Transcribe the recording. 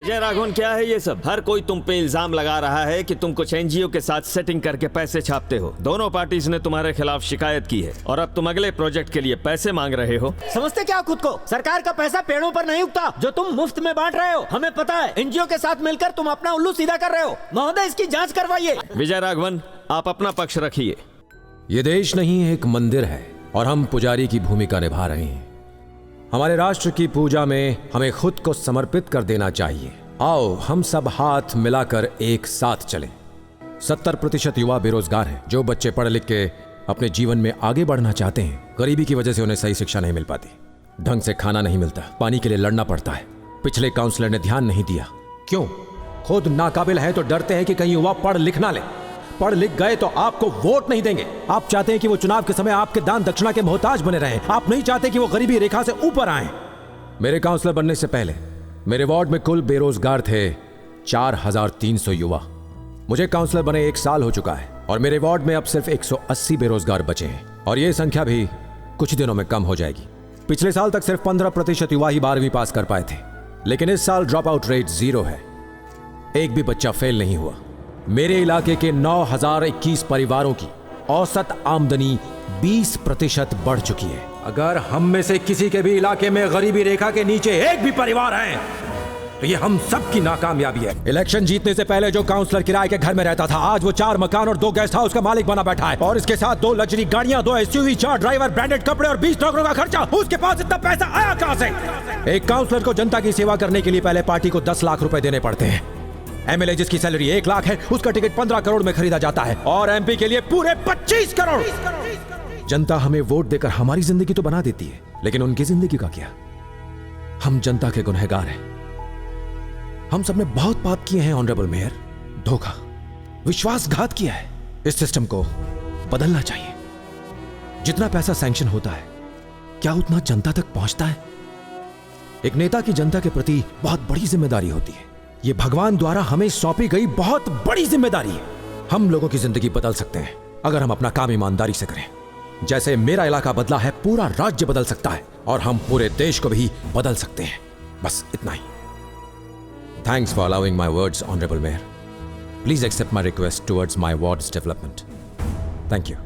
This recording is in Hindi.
जय राघवन, क्या है ये सब? हर कोई तुम पे इल्जाम लगा रहा है कि तुम कुछ एनजीओ के साथ सेटिंग करके पैसे छापते हो। दोनों पार्टीज ने तुम्हारे खिलाफ शिकायत की है और अब तुम अगले प्रोजेक्ट के लिए पैसे मांग रहे हो। समझते क्या खुद को? सरकार का पैसा पेड़ों पर नहीं उगता जो तुम मुफ्त में बांट रहे हो। हमें पता है, एनजीओ के साथ मिलकर तुम अपना उल्लू सीधा कर रहे हो। महोदय, इसकी जांच करवाइए। विजय राघवन, आप अपना पक्ष रखिए। ये देश नहीं एक मंदिर है और हम पुजारी की भूमिका निभा रहे हैं। हमारे राष्ट्र की पूजा में हमें खुद को समर्पित कर देना चाहिए। आओ हम सब हाथ मिलाकर एक साथ चलें। 70% युवा बेरोजगार हैं। जो बच्चे पढ़ लिख के अपने जीवन में आगे बढ़ना चाहते हैं, गरीबी की वजह से उन्हें सही शिक्षा नहीं मिल पाती, ढंग से खाना नहीं मिलता, पानी के लिए लड़ना पड़ता है। पिछले काउंसलर ने ध्यान नहीं दिया। क्यों? खुद नाकाबिल हैं तो डरते हैं कि कहीं युवा पढ़ लिख ना ले। पढ़ लिख गए तो आपको वोट नहीं देंगे। आप चाहते हैं कि वो चुनाव के समय आपके दान दक्षिणा के मोहताज बने रहें। आप नहीं चाहते कि वो गरीबी रेखा से ऊपर आए। मेरे काउंसलर बनने से पहले मेरे वार्ड में कुल बेरोजगार थे 4300 युवा। मुझे काउंसलर बने 1 साल हो चुका है और मेरे वार्ड में अब सिर्फ 180 बेरोजगार बचे हैं और ये संख्या भी कुछ दिनों में कम हो जाएगी। पिछले साल तक सिर्फ 15% युवा ही 12वीं पास कर पाए थे, लेकिन इस साल ड्रॉप आउट रेट 0 है। एक भी बच्चा फेल नहीं हुआ। मेरे इलाके के 9021 परिवारों की औसत आमदनी 20% बढ़ चुकी है। अगर हम में से किसी के भी इलाके में गरीबी रेखा के नीचे एक भी परिवार है तो ये हम सब की नाकामयाबी है। इलेक्शन जीतने से पहले जो काउंसलर किराए के घर में रहता था, आज वो 4 मकान और 2 गेस्ट हाउस का मालिक बना बैठा है और इसके साथ 2 लग्जरी गाड़ियां, 2 एसयूवी, 4 ड्राइवर, ब्रांडेड कपड़े और 20 नौकरों का खर्चा। उसके पास इतना पैसा आया कहां से? एक काउंसलर को जनता की सेवा करने के लिए पहले पार्टी को 10 लाख रुपए देने पड़ते हैं। एमएलए जिसकी सैलरी 1 लाख है, उसका टिकट 15 करोड़ में खरीदा जाता है और एमपी के लिए पूरे 25 करोड़। जनता हमें वोट देकर हमारी जिंदगी तो बना देती है, लेकिन उनकी जिंदगी का क्या? हम जनता के गुनहगार हैं। हम सबने बहुत पाप किए हैं ऑनरेबल मेयर। धोखा, विश्वासघात किया है। इस सिस्टम को बदलना चाहिए। जितना पैसा सैंक्शन होता है, क्या उतना जनता तक पहुंचता है? एक नेता की जनता के प्रति बहुत बड़ी जिम्मेदारी होती है। यह भगवान द्वारा हमें सौंपी गई बहुत बड़ी जिम्मेदारी है। हम लोगों की जिंदगी बदल सकते हैं अगर हम अपना काम ईमानदारी से करें। जैसे मेरा इलाका बदला है, पूरा राज्य बदल सकता है और हम पूरे देश को भी बदल सकते हैं। बस इतना ही। Thanks for allowing my words honourable mayor. Please accept my request towards my ward's development. Thank you.